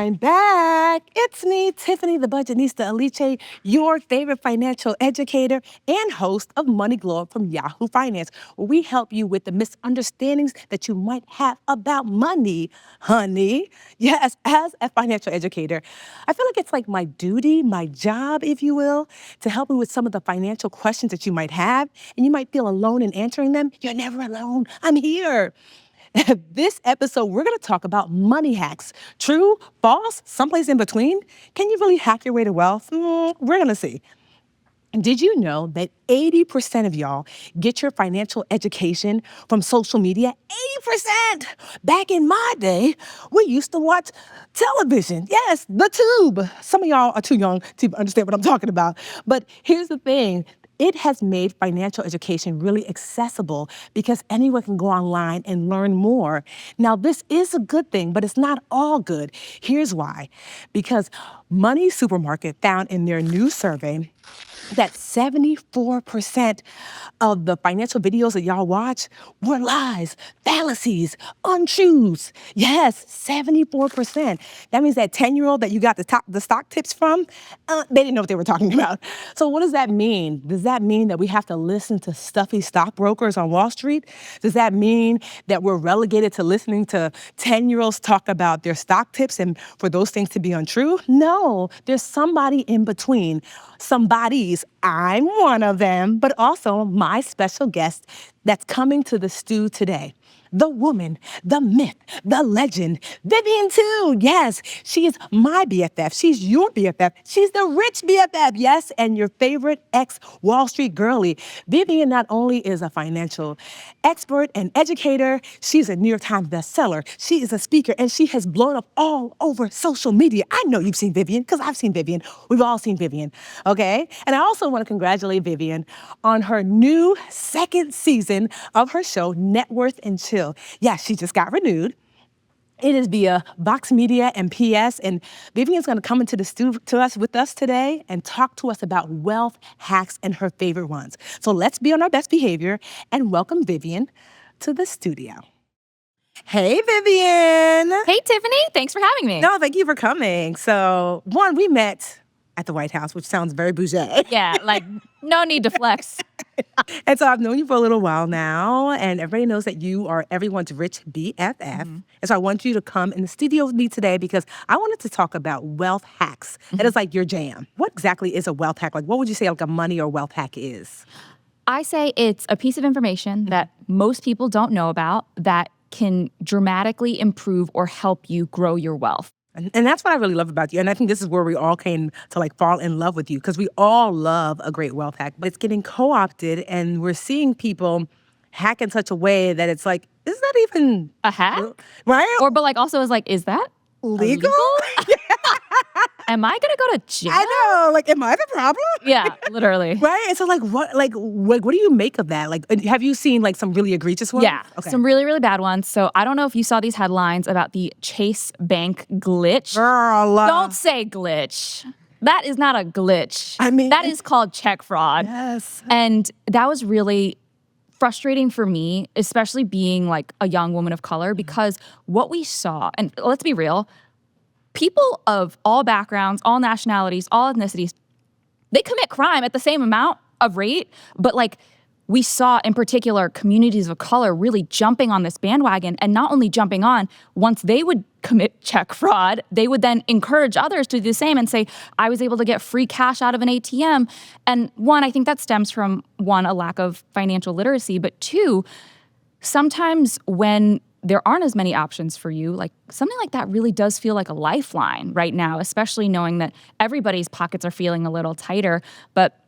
I'm back. It's me, Tiffany the Budgetnista Aliche, your favorite financial educator and host of Money Glow Up from Yahoo Finance, where we help you with the misunderstandings that you might have about money, honey. Yes, as a financial educator, I feel like it's like my duty, my job, if you will, to help you with some of the financial questions that you might have, and you might feel alone in answering them. You're never alone. I'm here. This episode, we're going to talk about money hacks. True, false, someplace in between. Can you really hack your way to wealth? We're going to see. Did you know that 80% of y'all get your financial education from social media? 80%! Back in my day, we used to watch television. Yes, the tube. Some of y'all are too young to understand what I'm talking about. But here's the thing. It has made financial education really accessible because anyone can go online and learn more. Now, this is a good thing, but it's not all good. Here's why. Because Money Supermarket found in their new survey that 74% of the financial videos that y'all watch were lies, fallacies, untruths. Yes, 74%. That means that 10-year-old that you got the stock tips from, they didn't know what they were talking about. So what does that mean? Does that mean that we have to listen to stuffy stockbrokers on Wall Street? Does that mean that we're relegated to listening to 10-year-olds talk about their stock tips and for those things to be untrue? No, there's somebody in between. Somebody's, I'm one of them, but also my special guest that's coming to the stew today. The woman, the myth, the legend, Vivian too. Yes, she is my BFF. She's your BFF. She's the rich BFF, yes, and your favorite ex-Wall Street girly. Vivian not only is a financial expert and educator, she's a New York Times bestseller. She is a speaker, and she has blown up all over social media. I know you've seen Vivian, because I've seen Vivian. We've all seen Vivian, okay? And I also want to congratulate Vivian on her new second season of her show, Net Worth and Chill. Yeah, she just got renewed. It is via Vox Media and PS, and Vivian's going to come into the studio with us today and talk to us about wealth hacks and her favorite ones. So let's be on our best behavior and welcome Vivian to the studio. Hey, Vivian. Hey, Tiffany. Thanks for having me. No, thank you for coming. So, one, we met at the White House, which sounds very bougie. Yeah, like no need to flex. And so I've known you for a little while now, and everybody knows that you are everyone's rich BFF. And so I want you to come in the studio with me today because I wanted to talk about wealth hacks. That is like your jam. What exactly is a wealth hack? Like, what would you say like a money or wealth hack is? I say it's a piece of information that most people don't know about that can dramatically improve or help you grow your wealth. And that's what I really love about you. And I think this is where we all came to like fall in love with you because we all love a great wealth hack. But it's getting co-opted and we're seeing people hack in such a way that it's like, is that even a hack? Right? Or, but like also is like, is that legal? Am I gonna go to jail? I know. Like, am I the problem? Yeah, literally. Right? And so like, what do you make of that? Like, have you seen like some really egregious ones? Yeah, okay. Some really, really bad ones. So I don't know if you saw these headlines about the Chase Bank glitch. Girl. Don't say glitch. That is not a glitch. I mean, that is called check fraud. Yes. And that was really frustrating for me, especially being like a young woman of color, because what we saw, and let's be real, people of all backgrounds, all nationalities, all ethnicities, they commit crime at the same amount of rate, but like we saw in particular communities of color really jumping on this bandwagon, and not only jumping on, once they would commit check fraud, they would then encourage others to do the same and say, I was able to get free cash out of an ATM. And one, I think that stems from one, a lack of financial literacy, but two, sometimes when there aren't as many options for you, like something like that really does feel like a lifeline right now, especially knowing that everybody's pockets are feeling a little tighter. But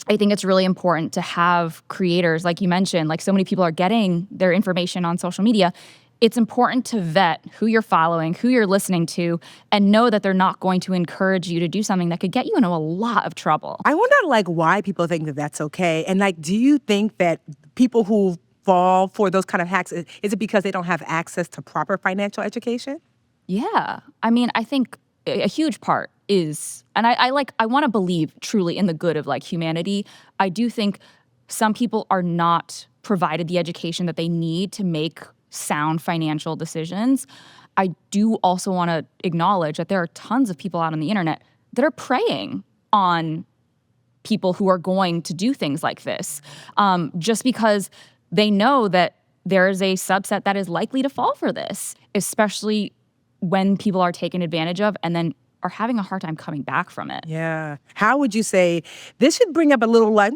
I think it's really important to have creators, like you mentioned, like so many people are getting their information on social media. It's important to vet who you're following, who you're listening to, and know that they're not going to encourage you to do something that could get you into a lot of trouble. I wonder like why people think that that's okay. And like, do you think that people who fall for those kind of hacks, is it because they don't have access to proper financial education? Yeah. I mean, I think a huge part is, and I want to believe truly in the good of like humanity. I do think some people are not provided the education that they need to make sound financial decisions. I do also want to acknowledge that there are tons of people out on the internet that are preying on people who are going to do things like this, just because they know that there is a subset that is likely to fall for this, especially when people are taken advantage of and then are having a hard time coming back from it. Yeah. How would you say this should bring up a little like,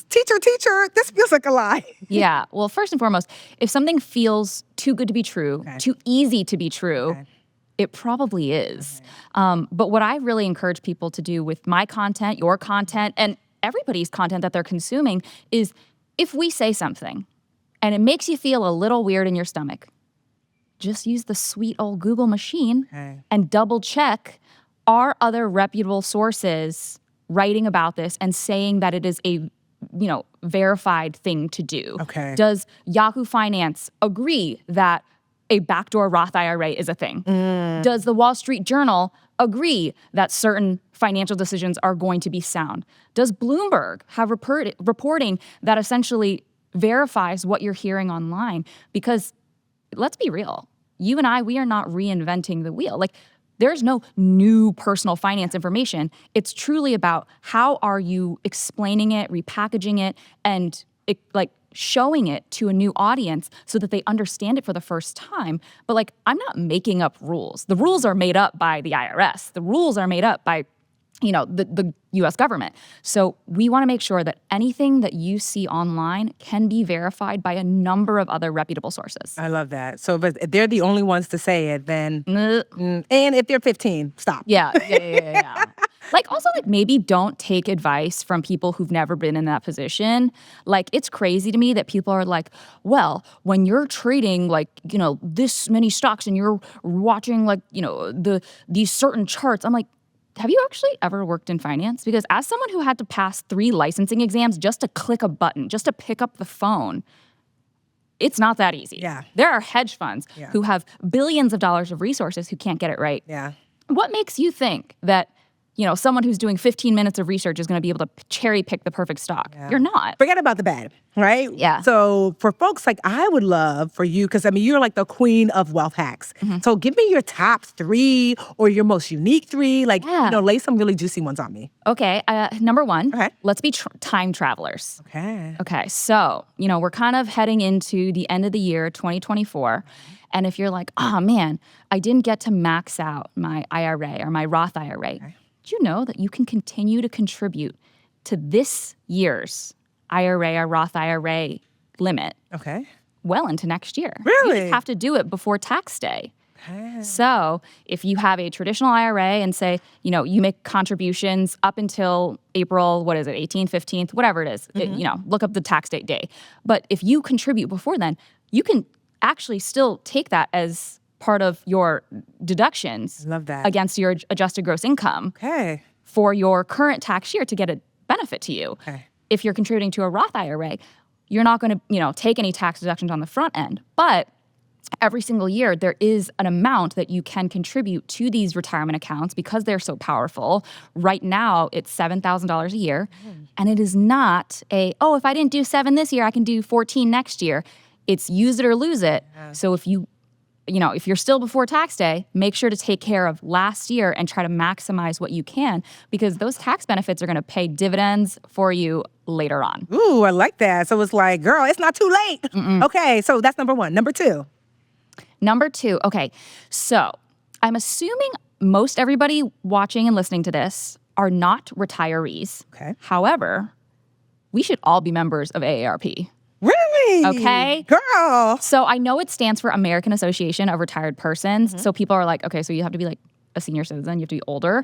teacher, this feels like a lie? Yeah. Well, first and foremost, if something feels too good to be true, too easy to be true, it probably is. But what I really encourage people to do with my content, your content, and everybody's content that they're consuming is if we say something and it makes you feel a little weird in your stomach, just use the sweet old Google machine and double check, are other reputable sources writing about this and saying that it is a verified thing to do? Okay. Does Yahoo Finance agree that a backdoor Roth IRA is a thing? Does the Wall Street Journal agree that certain financial decisions are going to be sound? Does Bloomberg have reporting that essentially verifies what you're hearing online? Because let's be real, you and I, we are not reinventing the wheel. Like, there's no new personal finance information. It's truly about how are you explaining it, repackaging it, and showing it to a new audience so that they understand it for the first time. But I'm not making up rules. The rules are made up by the IRS. The rules are made up by the U.S. government. So we want to make sure that anything that you see online can be verified by a number of other reputable sources. I love that. So if they're the only ones to say it, then, and if they're 15, stop. Yeah. Also, maybe don't take advice from people who've never been in that position. It's crazy to me that people are like, well, when you're trading this many stocks and you're watching these certain charts, I'm like, have you actually ever worked in finance? Because as someone who had to pass 3 licensing exams just to click a button, just to pick up the phone, it's not that easy. Yeah. There are hedge funds who have billions of dollars of resources who can't get it right. Yeah. What makes you think that someone who's doing 15 minutes of research is going to be able to cherry pick the perfect stock? Yeah. You're not. Forget about the bad, right? Yeah. So for folks I would love for you, because you're like the queen of wealth hacks. So give me your top 3 or your most unique 3. Lay some really juicy ones on me. Okay. Number 1, Okay. let's be time travelers. Okay. Okay. So, we're kind of heading into the end of the year, 2024. And if you're like, oh man, I didn't get to max out my IRA or my Roth IRA. Okay. Do you know that you can continue to contribute to this year's IRA or Roth IRA limit well into next year? Really? You just have to do it before tax day. Okay. So if you have a traditional IRA and say, you make contributions up until April, 18th, 15th, whatever it is, look up the tax date day. But if you contribute before then, you can actually still take that as part of your deductions against your adjusted gross income for your current tax year to get a benefit to you. Okay. If you're contributing to a Roth IRA, you're not going to, take any tax deductions on the front end. But every single year, there is an amount that you can contribute to these retirement accounts because they're so powerful. Right now, it's $7,000 a year. And it is not if I didn't do 7 this year, I can do 14 next year. It's use it or lose it. Yeah. So if if you're still before tax day, make sure to take care of last year and try to maximize what you can, because those tax benefits are going to pay dividends for you later on. Ooh, I like that. So it's like, girl, it's not too late. Okay, so that's number 1. Number 2. Okay. So I'm assuming most everybody watching and listening to this are not retirees. Okay. However, we should all be members of AARP. Really? Okay. Girl. So I know it stands for American Association of Retired Persons. So people are like, okay, so you have to be a senior citizen, you have to be older.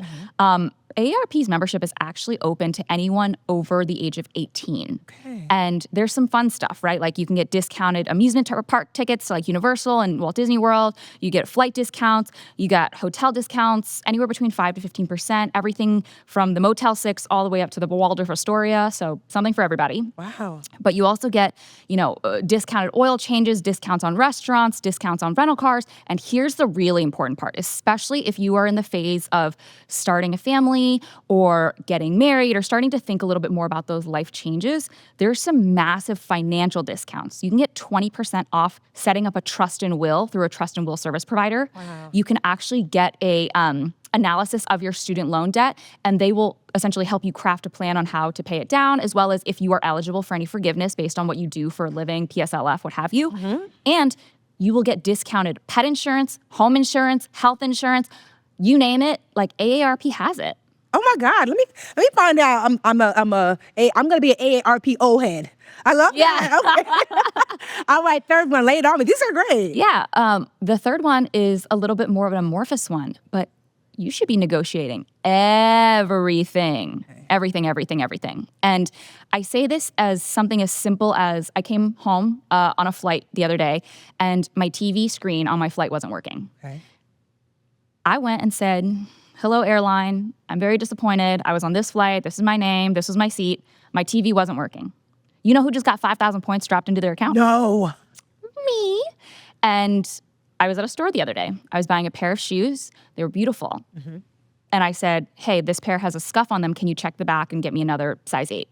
AARP's membership is actually open to anyone over the age of 18. Okay. And there's some fun stuff, right? You can get discounted amusement park tickets to Universal and Walt Disney World. You get flight discounts. You got hotel discounts, anywhere between 5 to 15%. Everything from the Motel 6 all the way up to the Waldorf Astoria. So something for everybody. Wow. But you also get, discounted oil changes, discounts on restaurants, discounts on rental cars. And here's the really important part, especially if you are in the phase of starting a family or getting married or starting to think a little bit more about those life changes, there's some massive financial discounts. You can get 20% off setting up a trust and will through a trust and will service provider. Wow. You can actually get a analysis of your student loan debt, and they will essentially help you craft a plan on how to pay it down, as well as if you are eligible for any forgiveness based on what you do for a living, PSLF, what have you. And you will get discounted pet insurance, home insurance, health insurance, you name it. Like AARP has it. Oh my God! Let me find out. I'm gonna be an AARP head. I love that. Okay. All right, third one. Lay it on me. These are great. Yeah. The third one is a little bit more of an amorphous one, but you should be negotiating everything. Okay. Everything. And I say this as something as simple as I came home on a flight the other day, and my TV screen on my flight wasn't working. Okay. I went and said, "Hello, airline. I'm very disappointed. I was on this flight. This is my name. This was my seat. My TV wasn't working." You know who just got 5,000 points dropped into their account? No. Me. And I was at a store the other day. I was buying a pair of shoes. They were beautiful. And I said, "Hey, this pair has a scuff on them. Can you check the back and get me another size 8?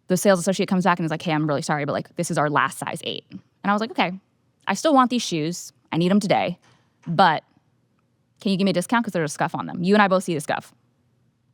The sales associate comes back and is like, "Hey, I'm really sorry, but like this is our last size 8. And I was like, "Okay, I still want these shoes. I need them today. But can you give me a discount because there's a scuff on them?" You and I both see the scuff.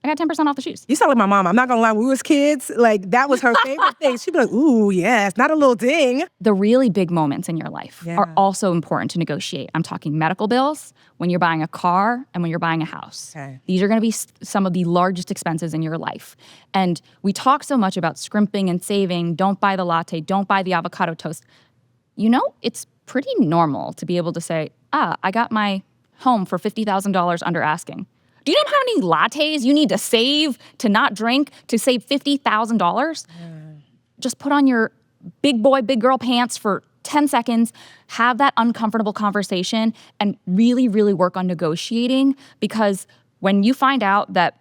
I got 10% off the shoes. You sound like my mom. I'm not gonna lie. When we was kids, like that was her favorite thing. She'd be like, "Ooh, yes, not a little ding." The really big moments in your life are also important to negotiate. I'm talking medical bills, when you're buying a car, and when you're buying a house. Okay. These are gonna be some of the largest expenses in your life. And we talk so much about scrimping and saving. Don't buy the latte, don't buy the avocado toast. You know, it's pretty normal to be able to say, I got my home for $50,000 under asking. Do you know how many lattes you need to save to not drink to save $50,000? Just put on your big boy, big girl pants for 10 seconds, have that uncomfortable conversation, and really, really work on negotiating, because when you find out that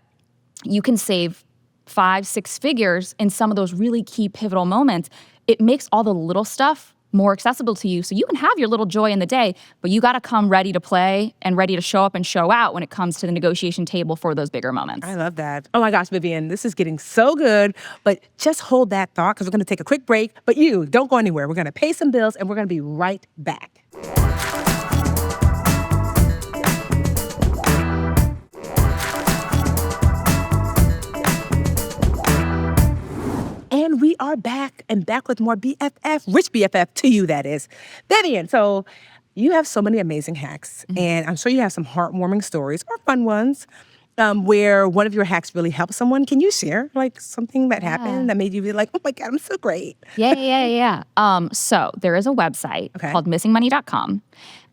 you can save 5-6 figures in some of those really key pivotal moments, it makes all the little stuff more accessible to you, so you can have your little joy in the day, but you got to come ready to play and ready to show up and show out when it comes to the negotiation table for those bigger moments. I love that. Oh my gosh, Vivian, this is getting so good, but just hold that thought because we're going to take a quick break, but you don't go anywhere. We're going to pay some bills and we're going to be right back. And we are back with more BFF, Rich BFF to you, that is. Vivian, so you have so many amazing hacks, and I'm sure you have some heartwarming stories or fun ones where one of your hacks really helped someone. Can you share like something that happened that made you be like, "Oh my God, I'm so great"? Yeah. So there is a website called missingmoney.com,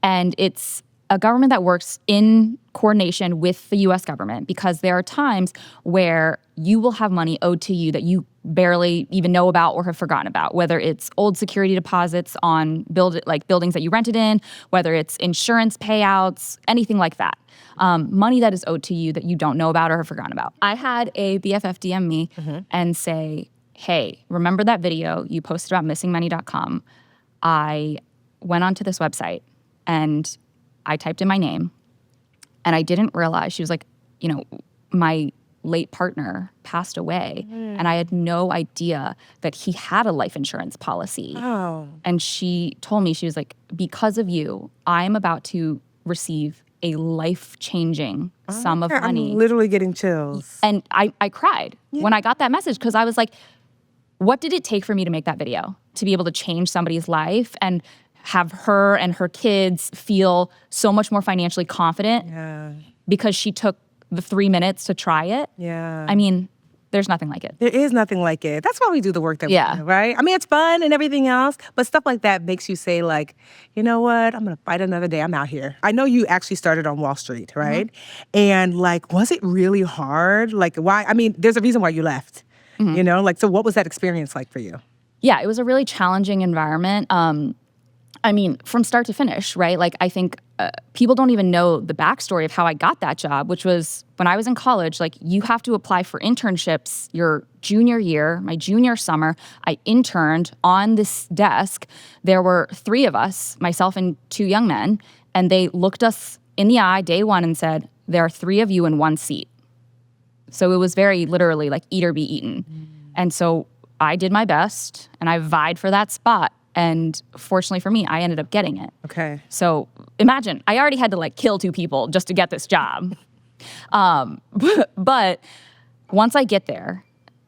and it's a government that works in coordination with the U.S. government, because there are times where you will have money owed to you that you barely even know about or have forgotten about, whether it's old security deposits on buildings that you rented in, whether it's insurance payouts, anything like that. Money that is owed to you that you don't know about or have forgotten about. I had a BFF DM me and say, "Hey, remember that video you posted about missingmoney.com? I went onto this website and I typed in my name, and I didn't realize," she was like, "my late partner passed away, and I had no idea that he had a life insurance policy." Oh. And she told me, she was like, "Because of you, I'm about to receive a life-changing sum of money." I'm literally getting chills. And I cried when I got that message, because I was like, what did it take for me to make that video? To be able to change somebody's life and have her and her kids feel so much more financially confident because she took the 3 minutes to try it. Yeah. I mean, there's nothing like it. There is nothing like it. That's why we do the work that we do, right? I mean, it's fun and everything else, but stuff like that makes you say like, "You know what? I'm going to fight another day. I'm out here." I know you actually started on Wall Street, right? And like, was it really hard? Like, why? I mean, there's a reason why you left, so what was that experience like for you? Yeah, it was a really challenging environment. I mean, from start to finish, right? Like, I think people don't even know the backstory of how I got that job, which was when I was in college. Like, you have to apply for internships your junior year, my junior summer. I interned on this desk. There were 3 of us, myself and 2 young men, and they looked us in the eye day one and said, there are 3 of you in 1 seat. So it was very literally like eat or be eaten. And so I did my best and I vied for that spot. And fortunately for me, I ended up getting it. Okay. So imagine, I already had to like kill 2 people just to get this job. But once I get there,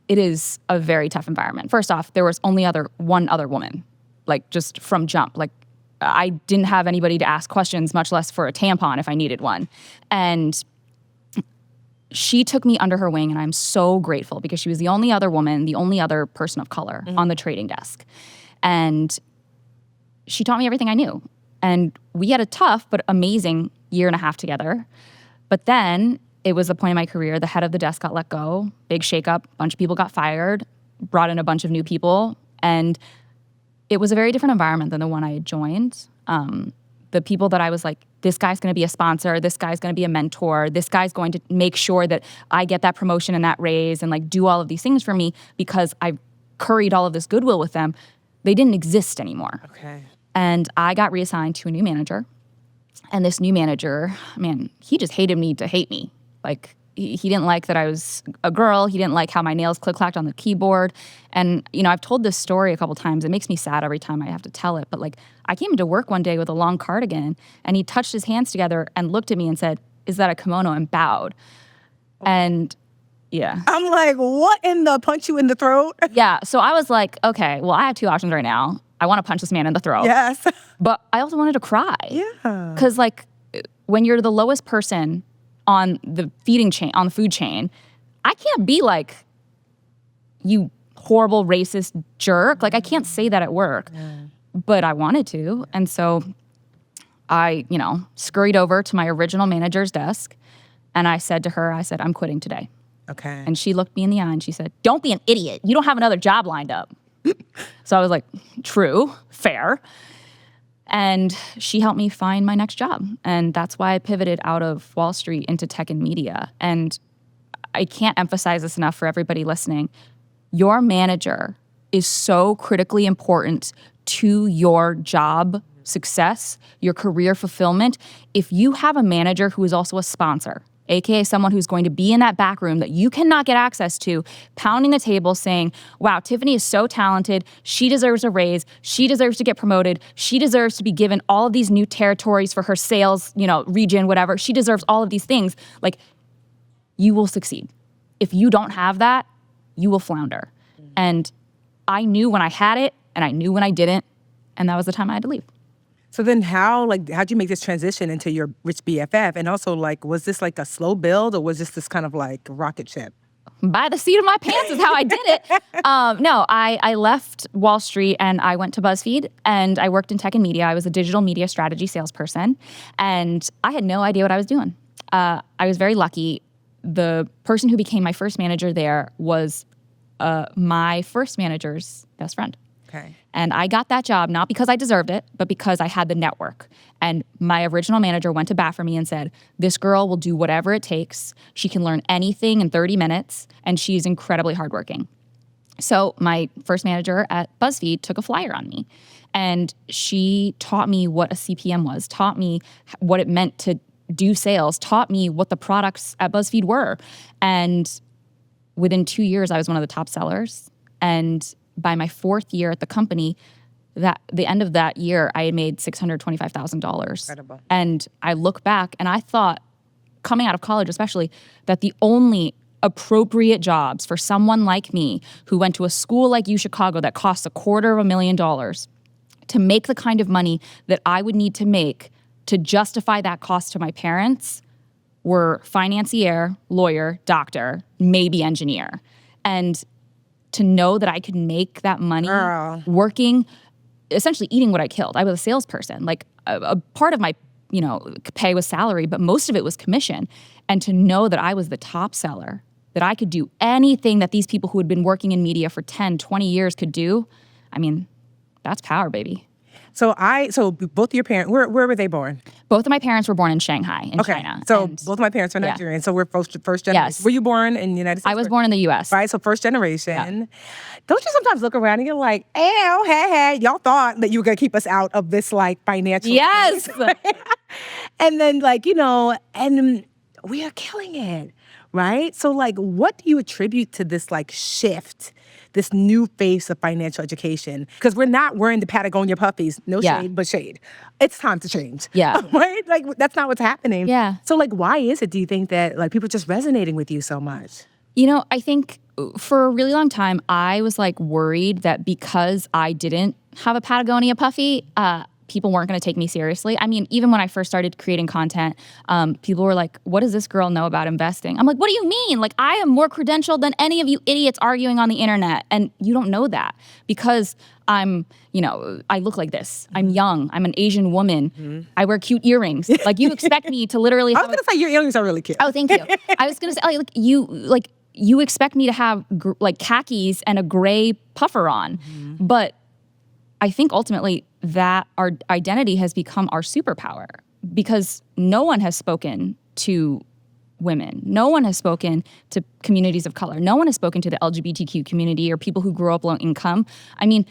it is a very tough environment. First off, there was only one other woman, like just from jump. Like I didn't have anybody to ask questions, much less for a tampon if I needed one. And she took me under her wing, and I'm so grateful because she was the only other woman, the only other person of color on the trading desk. And she taught me everything I knew. And we had a tough but amazing 1.5 years together. But then it was the point in my career, the head of the desk got let go, big shakeup, a bunch of people got fired, brought in a bunch of new people. And it was a very different environment than the one I had joined. The people that I was like, this guy's going to be a sponsor, this guy's going to be a mentor, this guy's going to make sure that I get that promotion and that raise and like do all of these things for me because I've curried all of this goodwill with them, they didn't exist anymore. Okay. And I got reassigned to a new manager. And this new manager, man, he just hated me to hate me. Like, he didn't like that I was a girl. He didn't like how my nails click-clacked on the keyboard. And, you know, I've told this story a couple times. It makes me sad every time I have to tell it. But, like, I came into work one day with a long cardigan, and he touched his hands together and looked at me and said, "Is that a kimono?" and bowed. And, yeah. I'm like, what in the punch you in the throat? Yeah, so I was like, okay, well, I have 2 options right now. I want to punch this man in the throat. Yes. But I also wanted to cry. Yeah. Because, like, when you're the lowest person on the food chain, I can't be like, you horrible racist jerk. Like, I can't say that at work. Yeah. But I wanted to. And so I, scurried over to my original manager's desk and I said to her, I'm quitting today. Okay. And she looked me in the eye and she said, "Don't be an idiot. You don't have another job lined up." So I was like, true, fair. And she helped me find my next job. And that's why I pivoted out of Wall Street into tech and media. And I can't emphasize this enough for everybody listening. Your manager is so critically important to your job success, your career fulfillment. If you have a manager who is also a sponsor, AKA someone who's going to be in that back room that you cannot get access to, pounding the table saying, "Wow, Tiffany is so talented. She deserves a raise. She deserves to get promoted. She deserves to be given all of these new territories for her sales, region, whatever. She deserves all of these things." Like, you will succeed. If you don't have that, you will flounder. And I knew when I had it and I knew when I didn't, and that was the time I had to leave. So then how'd you make this transition into your Rich BFF? And also, was this like a slow build or was this kind of like rocket ship? By the seat of my pants is how I did it. No, I left Wall Street and I went to BuzzFeed and I worked in tech and media. I was a digital media strategy salesperson and I had no idea what I was doing. I was very lucky. The person who became my first manager there was my first manager's best friend. Okay. And I got that job not because I deserved it, but because I had the network. And my original manager went to bat for me and said, "This girl will do whatever it takes. She can learn anything in 30 minutes, and she's incredibly hardworking." So my first manager at BuzzFeed took a flyer on me. And she taught me what a CPM was, taught me what it meant to do sales, taught me what the products at BuzzFeed were. And within 2 years, I was one of the top sellers. And by my 4th year at the company, the end of that year, I had made $625,000. Incredible. And I look back and I thought, coming out of college especially, that the only appropriate jobs for someone like me who went to a school like U Chicago that costs $250,000 to make the kind of money that I would need to make to justify that cost to my parents were financier, lawyer, doctor, maybe engineer. And to know that I could make that money working, essentially eating what I killed. I was a salesperson. Like a part of my, pay was salary, but most of it was commission. And to know that I was the top seller, that I could do anything that these people who had been working in media for 10, 20 years could do, that's power, baby. So both of your parents, where were they born? Both of my parents were born in Shanghai, in China. So both of my parents are Nigerian. So we're first generation. Yes. Were you born in the United States? I was born in the U.S. Right, so first generation. Yeah. Don't you sometimes look around and you're like, "Ew, hey, y'all thought that you were going to keep us out of this financial Yes. And then and we are killing it, right? So like, what do you attribute to this like shift, this new face of financial education? Because we're not wearing the Patagonia puffies, no Yeah. shade, but shade. It's time to change. Yeah. Right? Like, that's not what's happening. Yeah. So like, why is it, do you think, that like people are just resonating with you so much? You know, I think for a really long time, I was like worried that because I didn't have a Patagonia puffy, people weren't going to take me seriously. I mean, even when I first started creating content, people were like, what does this girl know about investing? I'm like, what do you mean? Like, I am more credentialed than any of you idiots arguing on the internet. And you don't know that because I'm, you know, I look like this. I'm young. I'm an Asian woman. I wear cute earrings. Like, you expect me to literally I have was going to say your earrings are really cute. Oh, thank you. I was going to say, you expect me to have like khakis and a gray puffer on. But I think ultimately that our identity has become our superpower because no one has spoken to women. No one has spoken to communities of color. No one has spoken to the LGBTQ community or people who grow up low income. I mean,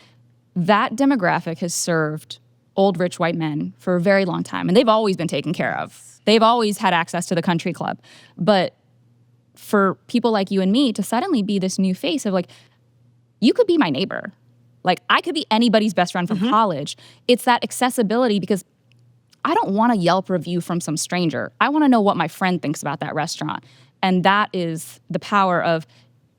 that demographic has served old rich white men for a very long time, and they've always been taken care of. They've always had access to the country club. But for people like you and me to suddenly be this new face of like, you could be my neighbor. Like, I could be anybody's best friend from college. It's that accessibility because I don't want a Yelp review from some stranger. I want to know what my friend thinks about that restaurant. And that is the power of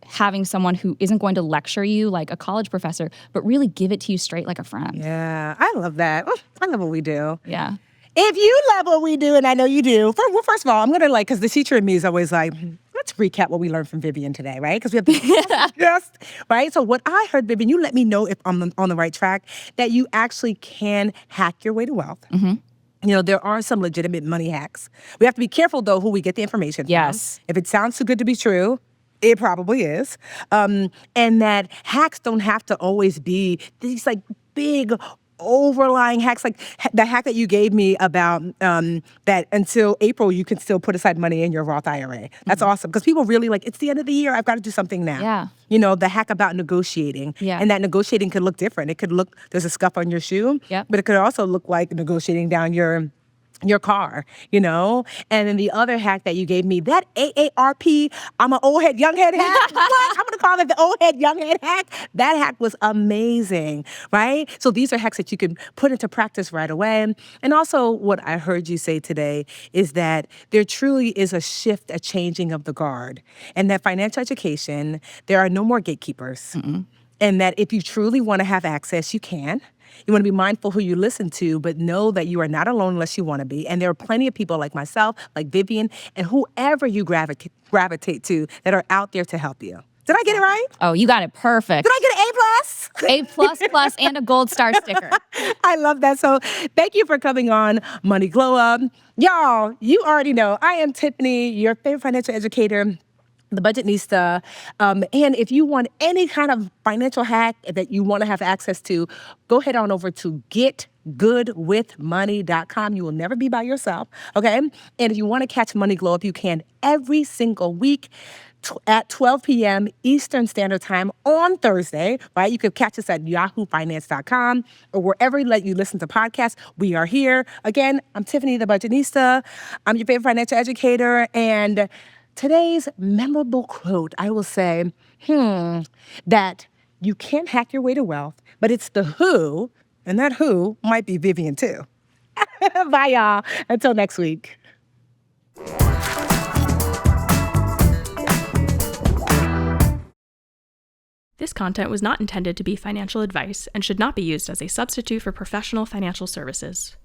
having someone who isn't going to lecture you like a college professor, but really give it to you straight like a friend. Yeah, I love that. I love what we do. Yeah. If you love what we do, and I know you do, first of all, I'm going to because the teacher in me is always like, let's recap what we learned from Vivian today, right? Because we have the guest, right? So what I heard, Vivian, you let me know if I'm on the right track, that you actually can hack your way to wealth. You know, there are some legitimate money hacks. We have to be careful, though, who we get the information Yes. from. If it sounds too good to be true, it probably is. And that hacks don't have to always be these like big overlying hacks, like the hack that you gave me about that until April you can still put aside money in your Roth IRA. That's awesome because people really like, it's the end of the year, I've got to do something now. Yeah. You know, the hack about negotiating. Yeah. And that negotiating could look different. It could look, there's a scuff on your shoe, Yep. but it could also look like negotiating down your car, you know? And then the other hack that you gave me, that AARP, I'm an old head, young head hack. What? I'm gonna call it the old head, young head hack. That hack was amazing, right? So these are hacks that you can put into practice right away. And also what I heard you say today is that there truly is a shift, a changing of the guard. And that financial education, there are no more gatekeepers. And that if you truly wanna have access, you can. You want to be mindful who you listen to, but know that you are not alone unless you want to be. And there are plenty of people like myself, like Vivian, and whoever you gravitate to that are out there to help you. Did I get it right? Oh, you got it perfect. Did I get an A+? A plus plus and a gold star sticker. I love that. So thank you for coming on Money Glow Up. Y'all, you already know I am Tiffany, your favorite financial educator, the Budgetnista. And if you want any kind of financial hack that you want to have access to, go head on over to getgoodwithmoney.com. You will never be by yourself, okay? And if you want to catch Money Glow Up, you can every single week at 12 p.m. Eastern Standard Time on Thursday, right? You can catch us at yahoofinance.com or wherever you listen to podcasts. We are here. Again, I'm Tiffany, the Budgetnista. I'm your favorite financial educator, and today's memorable quote, I will say, that you can't hack your way to wealth, but it's the who, and that who might be Vivian too. Bye, y'all. Until next week. This content was not intended to be financial advice and should not be used as a substitute for professional financial services.